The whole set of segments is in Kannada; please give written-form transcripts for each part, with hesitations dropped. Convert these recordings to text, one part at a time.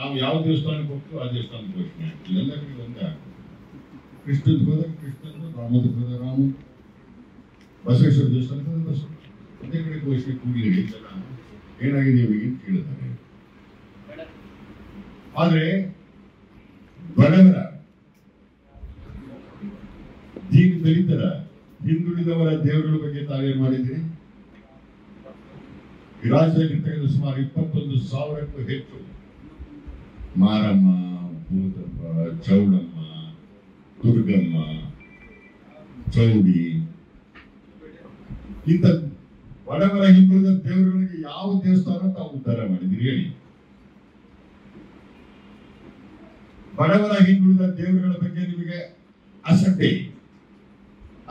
ನಾವು ಯಾವ ದೇವಸ್ಥಾನಕ್ಕೆ ಹೋಗ್ತೀವಿ ಆ ದೇವಸ್ಥಾನ ಘೋಷಣೆ ಆಗ್ತದೆ. ಎಲ್ಲ ಕಡೆ ಒಂದೇ ಆಗ್ತದೆ. ಕೃಷ್ಣದ ಹೋದಾಗ ಕೃಷ್ಣಂದು, ರಾಮದ ಹೋದಾಗ ರಾಮ, ಬಸವೇಶ್ವರ ದೇವಸ್ಥಾನಕ್ಕೆ ಹೋದಾಗ ಬಸವೇಶ್ವರ. ಒಂದೇ ಕಡೆ ಘೋಷಣೆ ಕೂಡಲೇ ಜನ ಏನಾಗಿದೆ ಇವರಿಗೆ ಅಂತ ಕೇಳ್ತಾರೆ. ಆದ್ರೆ ಬಡವರ, ದೀನ ದಲಿತರ, ಹಿಂದುಳಿದವರ ದೇವರುಗಳ ಬಗ್ಗೆ ತಾವೇನ್ ಮಾಡಿದ್ರಿ? ಈ ರಾಜ್ಯದಲ್ಲಿರ್ತಕ್ಕಂಥ ಸುಮಾರು 21,000ಕ್ಕೂ ಹೆಚ್ಚು ಮಾರಮ್ಮ, ಭೂತಪ್ಪ, ಚೌಡಮ್ಮ, ದುರ್ಗಮ್ಮ, ಚೌಡಿ ಇಂಥ ಬಡವರ ಹಿಂದುಳಿದ ದೇವರುಗಳಿಗೆ ಯಾವ ದೇವಸ್ಥಾನ ತಾವು ಉದ್ಧಾರ ಮಾಡಿದ್ರಿ ಹೇಳಿ? ಬಡವರ ಹಿಂದುಳಿದ ದೇವರುಗಳ ಬಗ್ಗೆ ನಿಮಗೆ ಅಸಡ್ಡೆ,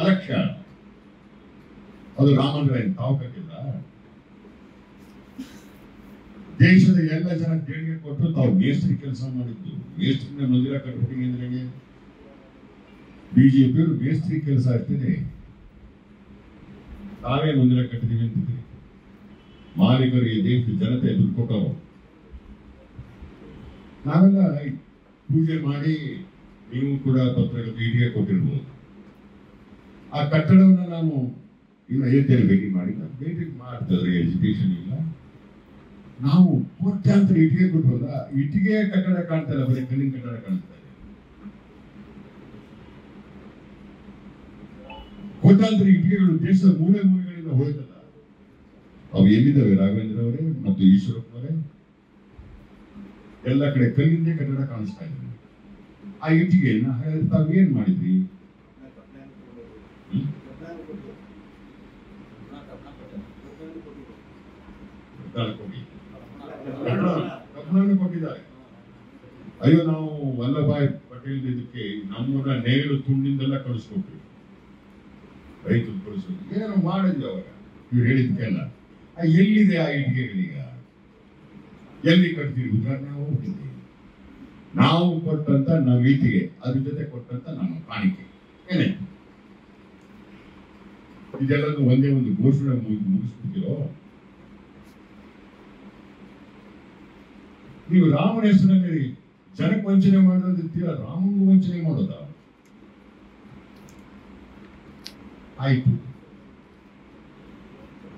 ಅಲಕ್ಷ್ಯ. ಅದು ರಾಮಂದ್ರ ತಾವು ಕಟ್ಟಿಲ್ಲ. ದೇಶದ ಎಲ್ಲ ಜನ ದೇಣಿಗೆ ಕೊಟ್ಟು ತಾವು ಮೇಸ್ತ್ರಿ ಕೆಲಸ ಮಾಡಿದ್ದು. ಮೇಸ್ತ್ರಿನ ಮಂದಿರ ಕಟ್ಬಿಟ್ಟಿಗೆ ಅಂದ್ರೆ ಬಿಜೆಪಿಯವರು ಮೇಸ್ತ್ರಿ ಕೆಲಸ ಆಗ್ತಿದೆ. ತಾವೇ ಮಂದಿರ ಕಟ್ಟಿದೀವಿ ಅಂತಿದ್ರಿ. ಮಾಲೀಕರಿಗೆ ದೇಶದ ಜನತೆ ದುಡ್ಡು ಕೊಟ್ಟವರು. ನಾವೆಲ್ಲ ಪೂಜೆ ಮಾಡಿ ನೀವು ಕೂಡ ಪತ್ರಗಳು ಇಟಿಗೆ ಕೊಟ್ಟಿರ್ಬೋದು. ಆ ಕಟ್ಟಡವನ್ನು ನಾನು ಇನ್ನು ಅಯೋಧ್ಯೆಯಲ್ಲಿ ಭೇಟಿ ಮಾಡಿಲ್ಲ. ಭೇಟಿ ಮಾಡ್ತಿದ್ರೆ ಎಜುಕೇಶನ್ ಇಲ್ಲ. ನಾವು ಕೋಟ್ಯಾಂತರ ಇಟಿಗೆ ಕೊಟ್ಟವಲ್ಲ, ಇಟಿಗೆ ಕಟ್ಟಡ ಕಾಣ್ತಾ ಇಲ್ಲ, ಬರೀ ಕಲ್ಲಿನ ಕಟ್ಟಡ ಕಾಣ್ತಾ ಇದೆ. ಕೋಟ್ಯಾಂತರ ಇಟಿಗೆಗಳು ದೇಶದ ಮೂಲೆ ಮೂಲೆಗಳಿಂದ ಹೋಯ್ತಲ್ಲ, ಅವು ಎಲ್ಲಿದ್ದಾವೆ? ರಾಘವೇಂದ್ರ ಅವರೇ ಮತ್ತು ಈಶ್ವರಪ್ಪವರೇ, ಎಲ್ಲ ಕಡೆ ಕಲ್ಲಿಂದೇ ಕಟ್ಟಡ ಕಾಣಿಸ್ತಾ ಇದೆ. ಆ ಇಟ್ಟಿಗೆಯನ್ನ ತಾವೇನ್ ಮಾಡಿದ್ರಿ? ಕೊಟ್ಟಿದ್ದಾರೆ. ಅಯ್ಯೋ, ನಾವು ವಲ್ಲಭಾಯ್ ಪಟೇಲ್ ಇದಕ್ಕೆ ನಮ್ಮನ್ನ ನೇರು ತುಂಡಿಂದೆಲ್ಲ ಕಳಿಸ್ಕೊಟ್ವಿ, ರೈತರು ಕಳಿಸ್ಕೊಟ್ವಿ, ಏನೋ ಮಾಡಿದ್ವಿ ಅವಾಗ. ಇವ್ರು ಹೇಳಿದ್ಕೆಲ್ಲ ಎಲ್ಲಿದೆ ಆ ಇಟ್ಟಿಗೆಗಳೀಗ? ಎಲ್ಲಿ ಕಟ್ತೀವಿ? ಉದಾಹರಣೆ ಹೋಗ್ತಿದ್ವಿ. ನಾವು ಕೊಟ್ಟಂತ ನಾವು ಇಟ್ಟಿಗೆ, ಅದ್ರ ಜೊತೆ ಕೊಟ್ಟಂತ ನಮ್ಮ ಕಾಣಿಕೆ ಏನಾಯ್ತು? ಇದೆಲ್ಲರೂ ಒಂದೇ ಒಂದು ಘೋಷಣೆ ಮುಗಿಸ್ಬಿಟ್ಟಿರೋ? ನೀವು ರಾಮನ ಹೆಸರಿನಲ್ಲಿ ಜನಕ್ಕೆ ವಂಚನೆ ಮಾಡೋದಿರ್ತೀರ, ರಾಮನಿಗೂ ವಂಚನೆ ಮಾಡೋದ? ಆಯ್ತು,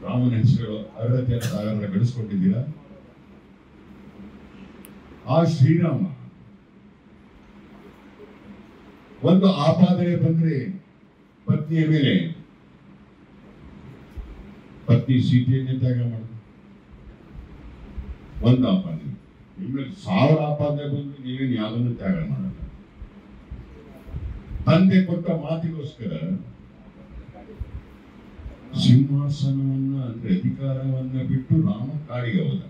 ರಾಮನ ಹೆಸರು ಅರ್ಹತೆಯನ್ನು ತಾವೆಲ್ಲ ಗಳಿಸ್ಕೊಂಡಿದ್ದೀರಾ. ಆ ಶ್ರೀರಾಮ ಒಂದು ಆಪಾದನೆ ಬಂದ್ರೆ ಪತ್ನಿಯ ಮೇಲೆ, ಪತ್ನಿ ಸೀತೆಯನ್ನೇ ತ್ಯಾಗ ಮಾಡಿದ್ರು. ಒಂದು ಆಪಾದನೆ. ನಿಮ್ಮೇಲೆ 1000 ಆಪಾದನೆ ಬಂದು ನೀವೇನು ಯಾವ್ದನ್ನು ತ್ಯಾಗ ಮಾಡಲ್ಲ. ತಂದೆ ಕೊಟ್ಟ ಮಾತಿಗೋಸ್ಕರ ಸಿಂಹಾಸನವನ್ನ ಅಂದ್ರೆ ಅಧಿಕಾರವನ್ನ ಬಿಟ್ಟು ರಾಮ ಕಾಡಿಗೆ ಹೋದ.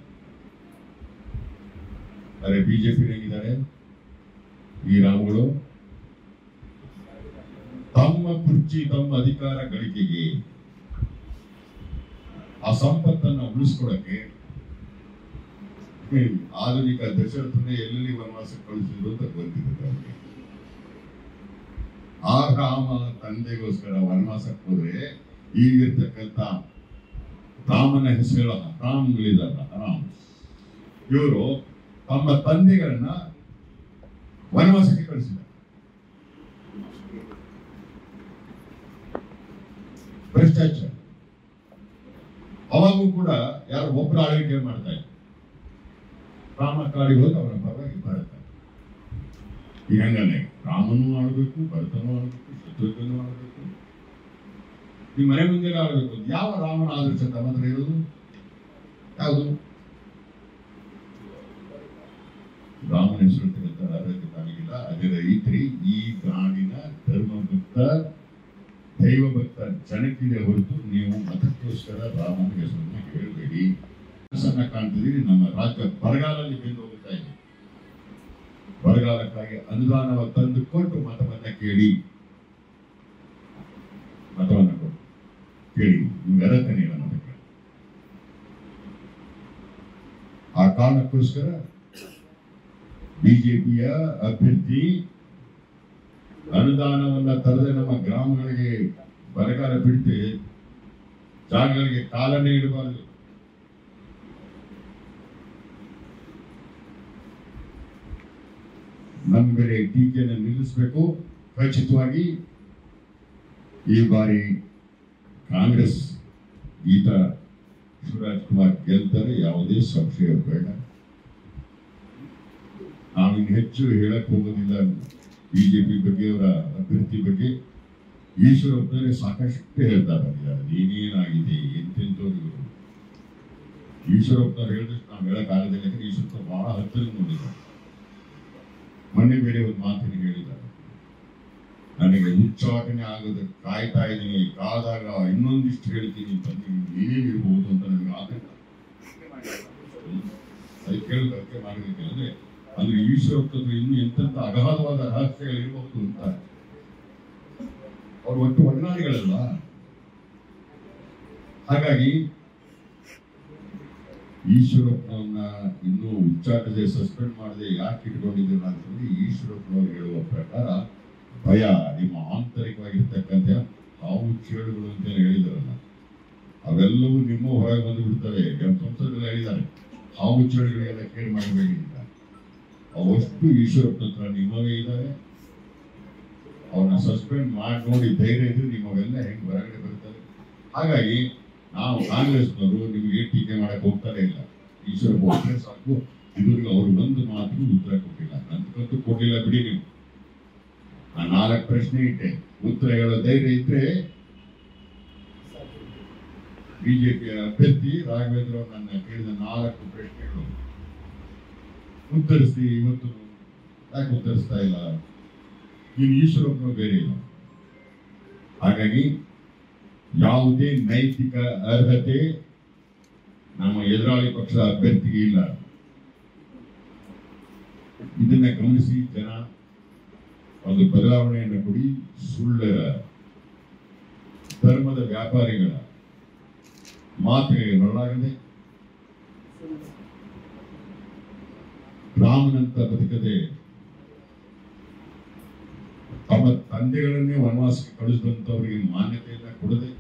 ಅರೆ ಬಿಜೆಪಿ ಹೇಗಿದ್ದಾರೆ ಈ ರಾಮಗಳು? ತಮ್ಮ ಕುರ್ಚಿ, ತಮ್ಮ ಅಧಿಕಾರ ಗಳಿಕೆಗೆ, ಆ ಸಂಪತ್ತನ್ನ ಉಳಿಸ್ಕೊಳಕ್ಕೆ ಆಧುನಿಕ ದಶರಥನೇ ಎಲ್ಲೆಲ್ಲಿ ವನವಾಸಕ್ಕೆ ಕಳಿಸಿದ್ರು ಅಂತ ಗೊತ್ತಿರುತ್ತೆ ಅವ್ರಿಗೆ. ಆ ರಾಮ ತಂದೆಗೋಸ್ಕರ ವನವಾಸಕ್ಕೆ ಹೋದ್ರೆ ಈಗಿರ್ತಕ್ಕಂಥ ರಾಮನ ಹೆಸರು ರಾಮ್ಗಳಿದಾರಲ್ಲ, ರಾಮ್, ಇವರು ತಮ್ಮ ತಂದೆಗಳನ್ನ ವನವಾಸಕ್ಕೆ ಕಳಿಸಿದ್ದಾರೆ. ಭ್ರಷ್ಟಾಚಾರ. ಅವಾಗೂ ಕೂಡ ಯಾರು ಒಬ್ಬರು ಆಳ್ವಿಕೆ ಮಾಡ್ತಾ ಇದ್ರು. ರಾಮ ಕಾಡಿಗೆ ಹೋಗಿ ಅವರ ಪರವಾಗಿ ಭರತ. ಈಗ ಹಂಗಲ್ಲೇ ರಾಮನೂ ಆಳ್ಬೇಕು, ಭರತನೂ ಆಳ್ಬೇಕು, ಶತ್ರುಘ್ನೂ ಆಳ್ಬೇಕು, ಈ ಮನೆ ಮುಂದೆ ಆಳ್ಬೇಕು. ಯಾವ ರಾಮನ ಆದರ್ಶ ತಮ್ಮ ಹತ್ರ ಇರೋದು? ಯಾವುದು? ರಾಮನ ಹೆಸರು ಅರ್ಹತೆ ತಾನಿಗಿಲ್ಲ. ಅದೇ ರೈತರಿ ಈ ನಾಡಿನ ಧರ್ಮಭಕ್ತ, ದೈವಭಕ್ತ ಜನಕ್ಕಿದೆ ಹೊರತು ನೀವು ಮತಕ್ಕೋಸ್ಕರ ರಾಮನ ಹೆಸರನ್ನ ಹೇಳಬೇಡಿ. ಸಣ್ಣ ಕಾಣ್ತಿದ್ದೀರಿ. ನಮ್ಮ ರಾಜ್ಯ ಬರಗಾಲಲ್ಲಿ ಬೆಂದು ಹೋಗ್ತಾ ಇದೆ. ಬರಗಾಲಕ್ಕಾಗಿ ಅನುದಾನವ ತಂದು ಕೊಟ್ಟು ಮತವನ್ನ ಕೇಳಿ, ಮತವನ್ನ ಕೊಟ್ಟು ಕೇಳಿ. ನಿಮ್ಗೆ ಅರ್ಹತೆ ಇಲ್ಲ ಮತಕ್ಕೆ. ಆ ಕಾರಣಕ್ಕೋಸ್ಕರ ಬಿಜೆಪಿಯ ಅಭ್ಯರ್ಥಿ ಅನುದಾನವನ್ನ ತರದೆ ನಮ್ಮ ಗ್ರಾಮಗಳಿಗೆ ಬರಗಾಲ ಬಿಡುತ್ತೆ ಜಾಗಗಳಿಗೆ ಕಾಲನ್ನೇ ಇಡಬಾರದು. ನಮ್ಮ ಮೇಲೆ ಟೀಕೆಯನ್ನು ನಿಲ್ಲಿಸಬೇಕು. ಖಚಿತವಾಗಿ ಈ ಬಾರಿ ಕಾಂಗ್ರೆಸ್ ಈತ ಶಿವರಾಜ್ ಕುಮಾರ್ ಗೆಲ್ತಾರೆ, ಯಾವುದೇ ಸಂಶಯ ಬೇಡ. ನಾವಿನ್ನು ಹೆಚ್ಚು ಹೇಳಕ್ ಹೋಗೋದಿಲ್ಲ ಬಿಜೆಪಿ ಬಗ್ಗೆ, ಅವರ ಅಭ್ಯರ್ಥಿ ಬಗ್ಗೆ. ಈಶ್ವರಪ್ಪನವರೇ ಸಾಕಷ್ಟು ಹೇಳ್ತಾ ಬಂದಿದ್ದಾರೆ, ಏನೇನಾಗಿದೆ ಎಂತೆಂಥವ್ರು. ಈಶ್ವರಪ್ಪನವ್ರು ಹೇಳಿದಷ್ಟು ನಾವು ಹೇಳಕ್ಕಾಗದಿಲ್ಲ, ಯಾಕಂದ್ರೆ ಈಶ್ವರಪ್ಪ ಬಹಳ ಹತ್ತಿರ ನೋಡಿದ್ದಾರೆ. ಮೊನ್ನೆ ಬೇರೆ ಒಂದು ಮಾತಿನ ಹೇಳಿದ್ದಾರೆ, ನನಗೆ ಉಚ್ಚಾಟನೆ ಆಗೋದಕ್ಕೆ ಕಾಯ್ತಾ ಇದ್ದೀನಿ, ಕಾದಾಗ ಇನ್ನೊಂದಿಷ್ಟು ಹೇಳ್ತೀನಿ ಬಂದು ಏನೇನಿರ್ಬೋದು ಅಂತ ನನಗೆ ಆತಂಕ. ಅದು ಕೇಳೋದಕ್ಕೆ ಮಾಡಬೇಕು ಅಂದ್ರೆ ಈಶ್ವರಪ್ಪನವರು ಇನ್ನು ಎಂತೆಂಥ ಅಗಾಧವಾದ ರಹಸ್ಯಗಳಿರಬಹುದು ಅಂತ. ಅವ್ರು ಒಟ್ಟು ಒಡನಾಡಿಗಳಲ್ಲ. ಹಾಗಾಗಿ ಈಶ್ವರಪ್ಪನವ್ರನ್ನ ಇನ್ನೂ ಉಚ್ಚಾಟದೆ ಸಸ್ಪೆಂಡ್ ಮಾಡದೆ ಯಾಕೆ ಇಟ್ಕೊಂಡಿದ್ದೀರ ಅಂತಂದ್ರೆ, ಈಶ್ವರಪ್ಪನವ್ರು ಹೇಳುವ ಪ್ರಕಾರ ಭಯ, ನಿಮ್ಮ ಆಂತರಿಕವಾಗಿರ್ತಕ್ಕಂಥ ಹಾವು ಚೇಳುಗಳು ಅಂತ ಹೇಳಿದಾರಲ್ಲ, ಅವೆಲ್ಲವೂ ನಿಮ್ಮ ಹೊರಗೆ ಬಂದು ಬಿಡ್ತವೆ. ಸಂಸದೆಲ್ಲ ಹೇಳಿದ್ದಾರೆ, ಹಾವು ಚೇಳುಗಳಿಗೆಲ್ಲ ಕೇಳಿ ಮಾಡಬೇಡಿ ಅಂತ. ಅವಷ್ಟು ಈಶ್ವರಪ್ಪನ ಹತ್ರ ನಿಮ್ಮವೇ ಇದ್ದಾರೆ. ಅವ್ರನ್ನ ಸಸ್ಪೆಂಡ್ ಮಾಡಿ ನೋಡಿ ಧೈರ್ಯ ಇದ್ರೆ ನಿಮ್ಮವೆಲ್ಲ ಹೆಂಗ್ ಹೊರಗಡೆ ಬರ್ತವೆ. ಹಾಗಾಗಿ ನಾವು ಕಾಂಗ್ರೆಸ್ನವರು ನಿಮಗೆ ಟೀಕೆ ಮಾಡಕ್ ಹೋಗ್ತಾನೆ ಇಲ್ಲ. ಈಶ್ವರಪ್ಪ ಒಬ್ಬರೇ ಸಾಕು. ಇದುವರೆಗೂ ಅವರು ಒಂದು ಮಾತು ಉತ್ತರ ಕೊಟ್ಟಿಲ್ಲ, ನಂತಕ್ಕಂತೂ ಕೊಡ್ಲಿಲ್ಲ ಬಿಡಿ. ನೀವು ನಾನು 4 ಪ್ರಶ್ನೆ ಇಟ್ಟೆ, ಉತ್ತರ ಹೇಳೋ ಧೈರ್ಯ ಇದ್ರೆ ಬಿಜೆಪಿಯ ಅಭ್ಯರ್ಥಿ ರಾಘವೇಂದ್ರ ನನ್ನ ಕೇಳಿದ 4 ಪ್ರಶ್ನೆಗಳು ಉತ್ತರಿಸಿ. ಇವತ್ತು ಯಾಕೆ ಉತ್ತರಿಸ್ತಾ ಇಲ್ಲ? ಇನ್ನು ಈಶ್ವರಪ್ಪನವರು ಬೇರೆ ಇಲ್ಲ. ಹಾಗಾಗಿ ಯಾವುದೇ ನೈತಿಕ ಅರ್ಹತೆ ನಮ್ಮ ಎದುರಾಳಿ ಪಕ್ಷದ ಅಭ್ಯರ್ಥಿಗೆ ಇಲ್ಲ. ಇದನ್ನ ಗಮನಿಸಿ ಜನ ಒಂದು ಬದಲಾವಣೆಯನ್ನು ಕೊಡಿ. ಸುಳ್ಳರ ಧರ್ಮದ ವ್ಯಾಪಾರಿಗಳ ಮಾತಿಗೆ ಮರಳಾಗದೆ, ರಾಮನಂತ ಬದುಕದೆ, ತಮ್ಮ ತಂದೆಗಳನ್ನೇ ವನವಾಸಕ್ಕೆ ಕಳಿಸಿದಂತವರಿಗೆ ಮಾನ್ಯತೆಯನ್ನ ಕೊಡದೆ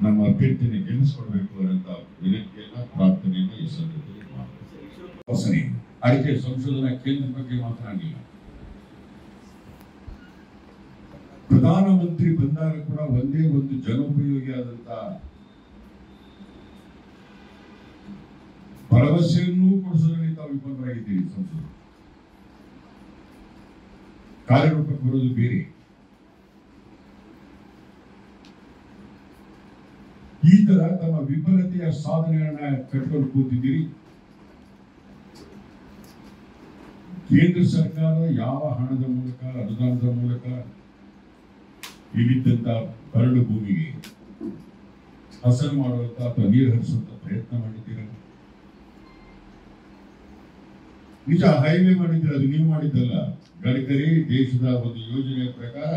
ನಮ್ಮ ಅಭ್ಯರ್ಥಿನ ಗೆಲ್ಲಿಸಿಕೊಡ್ಬೇಕು ಅನ್ನೋ ವಿನಂತಿಯನ್ನ, ಪ್ರಾರ್ಥನೆಯನ್ನ ಈ ಸಂದರ್ಭದಲ್ಲಿ ಮಾಡ್ತಾರೆ. ಅದಕ್ಕೆ ಸಂಶೋಧನಾ ಕೇಂದ್ರ ಬಗ್ಗೆ ಮಾತನಾಡಿಲ್ಲ. ಪ್ರಧಾನಮಂತ್ರಿ ಬಂದಾಗ ಕೂಡ ಒಂದೇ ಒಂದು ಜನೋಪಯೋಗಿಯಾದಂತ ಭರವಸೆಯನ್ನೂ ಕೊಡಿಸೋದ್ರಲ್ಲಿ ತಾವು ವಿಫಲರಾಗಿದ್ದೀರಿ. ಸಂಸದರು ಕಾರ್ಯರೂಪಕ್ಕೆ ಬರೋದು ಬೇರೆ. ಈ ತರ ತಮ್ಮ ವಿಫಲತೆಯ ಸಾಧನೆಗಳನ್ನ ಕಟ್ಕೊಂಡು ಕೂತಿದ್ದೀರಿ. ಕೇಂದ್ರ ಸರ್ಕಾರ ಯಾವ ಹಣದ ಮೂಲಕ, ಅನುದಾನದ ಮೂಲಕ ಇಲ್ಲಿದ್ದಂತ ಬರಡು ಭೂಮಿಗೆ ಹಸನು ಮಾಡುವಂತ ಅಥವಾ ನೀರು ಹರಿಸುವಂತ ಪ್ರಯತ್ನ ಮಾಡಿದ್ದೀರ. ನಿಜ, ಹೈವೇ ಮಾಡಿದ್ರೆ ಅದು ನೀವು ಮಾಡಿದ್ದಲ್ಲ. ಗಡ್ಕರಿ ದೇಶದ ಒಂದು ಯೋಜನೆಯ ಪ್ರಕಾರ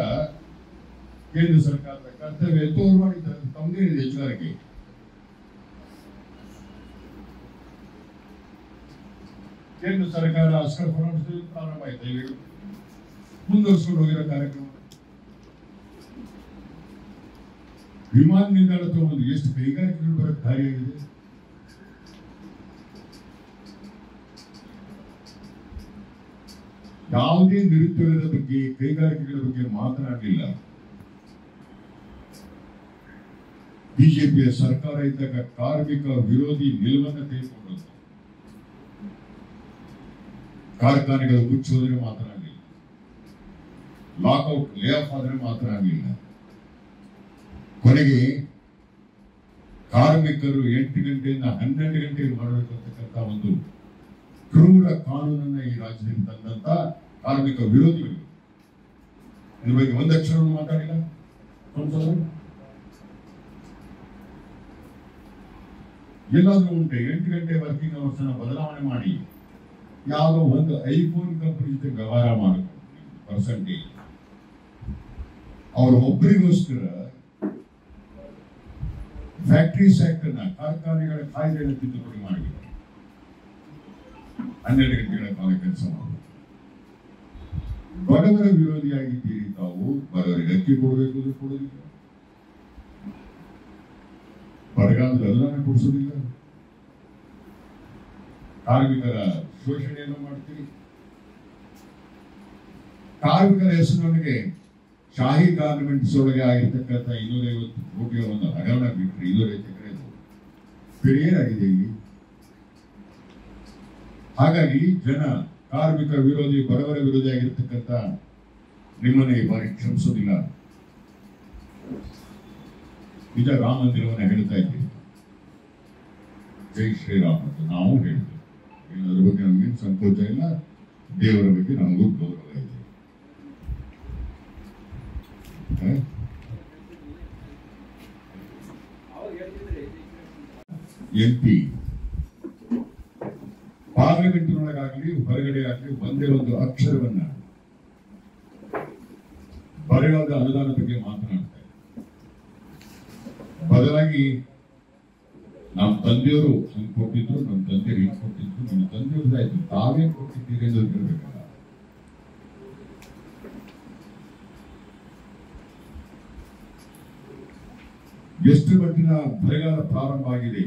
ಕೇಂದ್ರ ಸರ್ಕಾರದ ಕರ್ತವ್ಯ ಅಂತ ಅವ್ರು ಮಾಡಿದ್ದಾರೆ. ತಮ್ಮದೇನಿದೆ ಎಚ್ಚರಿಕೆ. ಕೇಂದ್ರ ಸರ್ಕಾರ ಅಸ್ಕರ್ ಫರ್ನಾಂಡಿಸ್ ಪ್ರಾರಂಭ ಆಯ್ತು, ಹೈವೇಗಳು ಮುಂದುವರಿಸಿಕೊಂಡು ಹೋಗಿರೋ ಕಾರ್ಯಕ್ರಮ. ವಿಮಾನ ನಿಲ್ದಾಣ ತಗೊಂಡು ಎಷ್ಟು ಕೈಗಾರಿಕೆಗಳು ಬರಕ್ಕೆ ದಾರಿಯಾಗಿದೆ. ಯಾವುದೇ ನಿರುದ್ಯೋಗದ ಬಗ್ಗೆ, ಕೈಗಾರಿಕೆಗಳ ಬಗ್ಗೆ ಮಾತನಾಡಲಿಲ್ಲ. ಬಿಜೆಪಿಯ ಸರ್ಕಾರ ಇದ್ದಾಗ ಕಾರ್ಮಿಕ ವಿರೋಧಿ ನಿಲುವನ್ನು ತೆಗೆದುಕೊಂಡಂತೆ ಕಾರ್ಖಾನೆಗಳ ಮುಚ್ಚೋದ್ರೆ ಮಾತನಾಡಲಿಲ್ಲ, ಲಾಕ್ಔಟ್ ಲೇ ಆಫ್ ಆದ್ರೆ ಮಾತನಾಡಲಿಲ್ಲ. ಕೊನೆಗೆ ಕಾರ್ಮಿಕರು 8 ಗಂಟೆಯಿಂದ 12 ಗಂಟೆಗೆ ಮಾಡಬೇಕು ಅಂತಕ್ಕಂಥ ಒಂದು ಕ್ರೂರ ಕಾನೂನನ್ನ ಈ ರಾಜ್ಯದಲ್ಲಿ ತಂದಂತ ಕಾರ್ಮಿಕ ವಿರೋಧಿಗಳು ಇದ್ರ ಬಗ್ಗೆ ಒಂದು ಅಕ್ಷರ ಮಾತಾಡಿಲ್ಲ. ಎಲ್ಲಾದ್ರೂ ಉಂಟೆ 8 ಗಂಟೆ ವರ್ಕಿಂಗ್ ಅವರ್ಸ್ ಬದಲಾವಣೆ ಮಾಡಿ ಯಾವುದೋ ಒಂದು ಐಫೋನ್ ಕಂಪನಿ ಜೊತೆ ವ್ಯವಹಾರ ಮಾಡಬೇಕು ಪರ್ಸೆಂಟೇಜ್. ಅವ್ರ ಒಬ್ಬರಿಗೋಸ್ಕರ ಫ್ಯಾಕ್ಟರೀಸ್ ಆಕ್ಟ್ ಅನ್ನ, ಕಾರ್ಖಾನೆಗಳ ಕಾಯ್ದೆಯನ್ನು ತಿದ್ದುಪಡಿ ಮಾಡಬೇಕು. 12 ಗಂಟೆಗಳ ಕಾಲ ಕೆಲಸ ಮಾಡಬೇಕು. ಬಡವರ ವಿರೋಧಿಯಾಗಿದ್ದೀರಿ ತಾವು. ಬಡವರಿಗೆ ಅಕ್ಕಿ ಕೊಡಬೇಕು ಅಂದ್ರೆ ಕೊಡೋದಿಲ್ಲ, ಬರಗಾಲದ ಅನುದಾನ ಕೊಡಿಸೋದಿಲ್ಲ. ಕಾರ್ಮಿಕರ ಶೋಷಣೆಯನ್ನು ಮಾಡ್ತೀರಿ. ಕಾರ್ಮಿಕರ ಹೆಸರಿನೊಳಗೆ ಶಾಹಿ ಗಾರ್ಮೆಂಟ್ಸ್ ಒಳಗೆ ಆಗಿರ್ತಕ್ಕಂಥ 250 ಕೋಟಿಯ ಒಂದು ಹಗರಣ ಬಿಟ್ಟರೆ 250 ಎಕರೆ ಪೆರಿಯರಾಗಿದೆ ಇಲ್ಲಿ. ಹಾಗಾಗಿ ಜನ ಕಾರ್ಮಿಕ ವಿರೋಧಿ, ಬಡವರ ವಿರೋಧಿ ಆಗಿರ್ತಕ್ಕಂಥ ನಿಮ್ಮನ್ನ ಈ ಬಾರಿ ಕ್ಷಮಿಸೋದಿಲ್ಲ. ನಿಜ ರಾಮ ಮಂದಿರವನ್ನು ಹೇಳ್ತಾ ಇದ್ದೀವಿ, ಜೈ ಶ್ರೀರಾಮ್ ಅಂತ ನಾವು ಹೇಳಿದ್ದೇವೆ. ಅದ್ರ ಬಗ್ಗೆ ನಮಗೇನು ಸಂಕೋಚ ಇಲ್ಲ. ದೇವರ ಬಗ್ಗೆ ನಮಗೂ ಗೌರವ ಇದೆ. MP ಪಾರ್ಲಿಮೆಂಟ್ನೊಳಗಾಗಲಿ ಹೊರಗಡೆ ಆಗಲಿ ಒಂದೇ ಒಂದು ಅಕ್ಷರವನ್ನ ಬರೆಯಾದ ಅನುದಾನ ಬಗ್ಗೆ ಮಾತನಾಡ್ತಾರೆ. ಬದಲಾಗಿ ನಮ್ಮ ತಂದೆಯವರು ಹಂಗೆ ಕೊಟ್ಟಿದ್ರು, ನಮ್ಮ ತಂದೆಯರು ಹಿಂಗೆ ಕೊಟ್ಟಿದ್ರು, ನಮ್ಮ ತಂದೆಯವ್ರದ್ದು ಆಯ್ತು, ತಾವೇನು ಕೊಟ್ಟಿದ್ದೀರಿ ಎಂದು ಹೇಳ್ಬೇಕಲ್ಲ. ಎಷ್ಟು ಮಟ್ಟಿನ ಬರಗಾಲ ಪ್ರಾರಂಭ ಆಗಿದೆ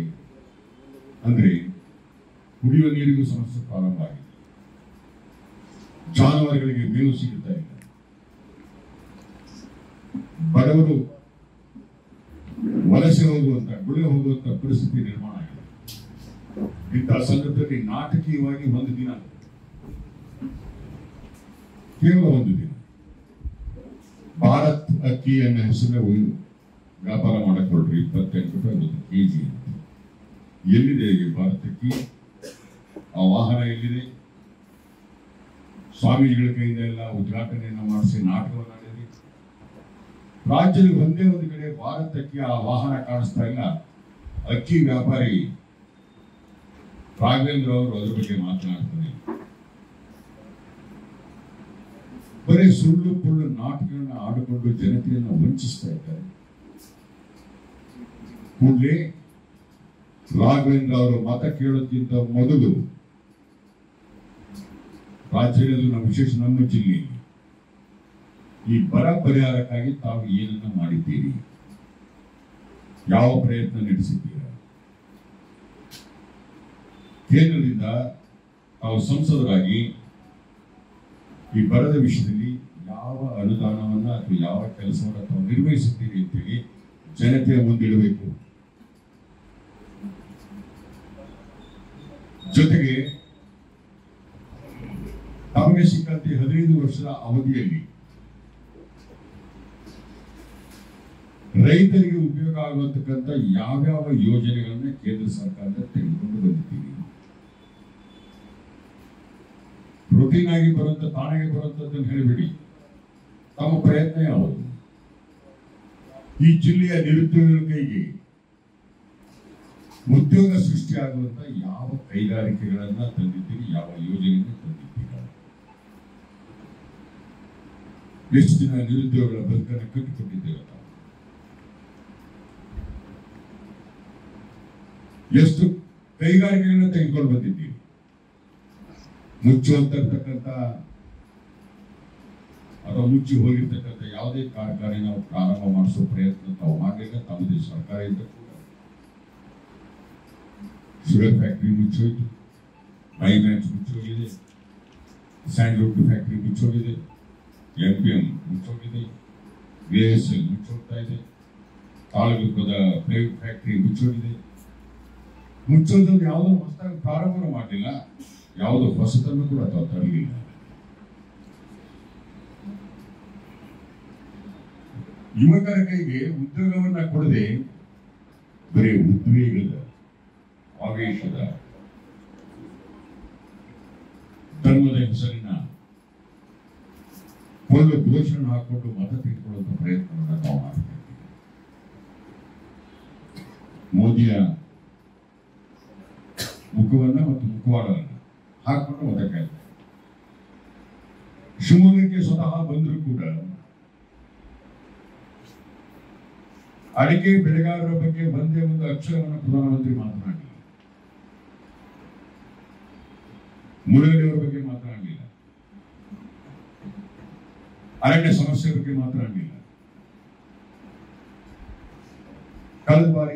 ಅಂದ್ರೆ ಕುಡಿಯುವ ನೀರಿಗೂ ಸಮಸ್ಯೆ ಪ್ರಾರಂಭ ಆಗಿದೆ. ಜಾನುವಾರುಗಳಿಗೆ ಮೇವು ಸಿಗುತ್ತಾ ಇಲ್ಲ. ಬಡವರು ವಲಸೆ ಹೋಗುವಂತ, ಗುಳೆ ಹೋಗುವಂತ ಪರಿಸ್ಥಿತಿ ನಿರ್ಮಾಣ ಆಗಿದೆ. ಇಂತಹ ಸಂದರ್ಭದಲ್ಲಿ ನಾಟಕೀಯವಾಗಿ ಒಂದು ದಿನ, ಕೇವಲ ಒಂದು ದಿನ, ಭಾರತ್ ಅಕ್ಕಿ ಅನ್ನೋ ಹೆಸರಿನ ವ್ಯಾಪಾರ ಮಾಡಕೊಳ್ರಿ, 28 ರೂಪಾಯಿ ಒಂದು ಕೆಜಿ. ಎಲ್ಲಿದೆ ಭಾರತ್ ಅಕ್ಕಿ? ಆ ವಾಹನ ಎಲ್ಲಿದೆ? ಸ್ವಾಮೀಜಿಗಳ ಕೈಯಿಂದ ಎಲ್ಲ ಉದ್ಘಾಟನೆಯನ್ನು ಮಾಡಿಸಿ ನಾಟಕವನ್ನು ನಡೆದಿ. ರಾಜ್ಯದ ಒಂದೇ ಒಂದು ಕಡೆ ಭಾರತ್ ಅಕ್ಕಿ ಆ ವಾಹನ ಕಾಣಿಸ್ತಾ ಇಲ್ಲ. ಅಕ್ಕಿ ವ್ಯಾಪಾರಿ ರಾಘವೇಂದ್ರ ಅವರು ಅದ್ರ ಬಗ್ಗೆ ಮಾತನಾಡ್ತಾರೆ. ಬರೀ ಸುಳ್ಳು ಪುಳ್ಳು ನಾಟಕಗಳನ್ನ ಆಡಿಕೊಂಡು ಜನತೆಯನ್ನು ವಂಚಿಸ್ತಾ ಇದ್ದಾರೆ. ಕೂಡಲೇ ರಾಘವೇಂದ್ರ ಅವರು ಮತ ಕೇಳೋಕ್ಕಿಂತ ಮೊದಲು ರಾಜ್ಯದಲ್ಲಿ ನಮ್ಮ ಜಿಲ್ಲೆಯಲ್ಲಿ ಈ ಬರ ಪರಿಹಾರಕ್ಕಾಗಿ ತಾವು ಏನನ್ನ ಮಾಡಿದ್ದೀರಿ, ಯಾವ ಪ್ರಯತ್ನ ನಡೆಸಿದ್ದೀರಾ? ಕೇಂದ್ರದಿಂದ ತಾವು ಸಂಸದರಾಗಿ ಈ ಬರದ ವಿಷಯದಲ್ಲಿ ಯಾವ ಅನುದಾನವನ್ನ ಅಥವಾ ಯಾವ ಕೆಲಸವನ್ನ ತಾವು ನಿರ್ವಹಿಸುತ್ತೀರಿ ಅಂತೇಳಿ ಜನತೆಯ ಮುಂದಿಡಬೇಕು. ಜೊತೆಗೆ ತಮಗೆ ಸಿಕ್ಕಂತೆ 15 ವರ್ಷದ ಅವಧಿಯಲ್ಲಿ ರೈತರಿಗೆ ಉಪಯೋಗ ಆಗುವಂತಕ್ಕಂಥ ಯಾವ್ಯಾವ ಯೋಜನೆಗಳನ್ನ ಕೇಂದ್ರ ಸರ್ಕಾರದ ತೆಗೆದುಕೊಂಡು ಬಂದಿದ್ದೀವಿ. ರೂಟೀನ್ ಆಗಿ ಬರುವಂತ, ತಾನಾಗಿ ಬರುವಂತದ್ದನ್ನು ಹೇಳಿಬಿಡಿ. ತಮ್ಮ ಪ್ರಯತ್ನ ಯಾವುದು? ಈ ಜಿಲ್ಲೆಯ ನಿರುದ್ಯೋಗಿಗಳ ಕೈಗೆ ಉದ್ಯೋಗ ಸೃಷ್ಟಿಯಾಗುವಂತ ಯಾವ ಕೈಗಾರಿಕೆಗಳನ್ನ ತಂದಿದ್ದೀರಿ, ಯಾವ ಯೋಜನೆಯನ್ನು ತಂದಿದ್ದೀರಾ? ಎಷ್ಟು ದಿನ ನಿರುದ್ಯೋಗಗಳ ಬದುಕನ್ನು ಕಟ್ಟಿಕೊಟ್ಟಿದ್ದೇವೆ ನಾವು? ಎಷ್ಟು ಕೈಗಾರಿಕೆಗಳನ್ನ ತೆಗೆದುಕೊಂಡು ಬಂದಿದ್ದೀವಿ? ಮುಚ್ಚುವಂತಿರ್ತಕ್ಕಂಥ ಅಥವಾ ಮುಚ್ಚಿ ಹೋಗಿರ್ತಕ್ಕಂಥ ಯಾವುದೇ ಕಾರ್ಖಾನೆ ನಾವು ಪ್ರಾರಂಭ ಮಾಡಿಸೋ ಪ್ರಯತ್ನ ತಾವು ಮಾಡಲಿಲ್ಲ. ತಮ್ಮದೇ ಸರ್ಕಾರ ಇದ್ದ ಕೂಡ ಶುಗರ್ ಫ್ಯಾಕ್ಟ್ರಿ ಮುಚ್ಚೋಯ್ತು, ಮೈಮ್ಯಾಕ್ಸ್ ಮುಚ್ಚೋಗಿದೆ, ಸ್ಯಾಂಡ್ವುಡ್ ಫ್ಯಾಕ್ಟ್ರಿ ಮುಚ್ಚೋಗಿದೆ, MPM ಮುಚ್ಚೋಗಿದೆ, VSL ಮುಚ್ಚೋಗ್ತಾ ಇದೆ, ತಾಳಗುಪ್ಪದ ಪ್ರೈವೇಟ್ ಫ್ಯಾಕ್ಟ್ರಿ ಮುಚ್ಚೋಗಿದೆ. ಮುಚ್ಚೋದ್ರಲ್ಲಿ ಯಾವುದೋ ಹೊಸದಾಗಿ ಪ್ರಾರಂಭ ಮಾಡಲಿಲ್ಲ, ಯಾವುದೋ ಹೊಸತನ್ನು ಕೂಡ ತಾವು ತರಲಿಲ್ಲ. ಯುವಕರ ಕೈಗೆ ಉದ್ಯೋಗವನ್ನ ಕೊಡದೆ ಬರೀ ಉದ್ವೇಗದ, ಆವೇಶದ, ಧರ್ಮದ ಹೆಸರಿನ ಒಂದು ಘೋಷಣೆ ಹಾಕೊಂಡು ಮತ ತೆಗೆದುಕೊಳ್ಳುವಂತ ಪ್ರಯತ್ನವನ್ನು ನಾವು ಮಾಡ್ತಾ ಇದ್ದೀವಿ. ಮೋದಿಯ ಮುಖವನ್ನ ಮತ್ತು ಮುಖವಾಡವನ್ನ ಹಾಕೊಂಡು ಮತ ಕೇಳ್ತಾರೆ. ಶಿವಮೊಗ್ಗಕ್ಕೆ ಸ್ವತಃ ಬಂದರೂ ಕೂಡ ಅಡಿಕೆ ಬೆಳೆಗಾರರ ಬಗ್ಗೆ ಒಂದೇ ಒಂದು ಅಕ್ಷರವನ್ನು ಪ್ರಧಾನಮಂತ್ರಿ ಮಾತನಾಡಲಿಲ್ಲ. ಮುಳುಗಡೆಯವರ ಬಗ್ಗೆ ಮಾತನಾಡಲಿಲ್ಲ. ಅರಣ್ಯ ಸಮಸ್ಯೆ ಬಗ್ಗೆ ಮಾತನಾಡಲಿಲ್ಲ. ಕಳೆದ ಬಾರಿ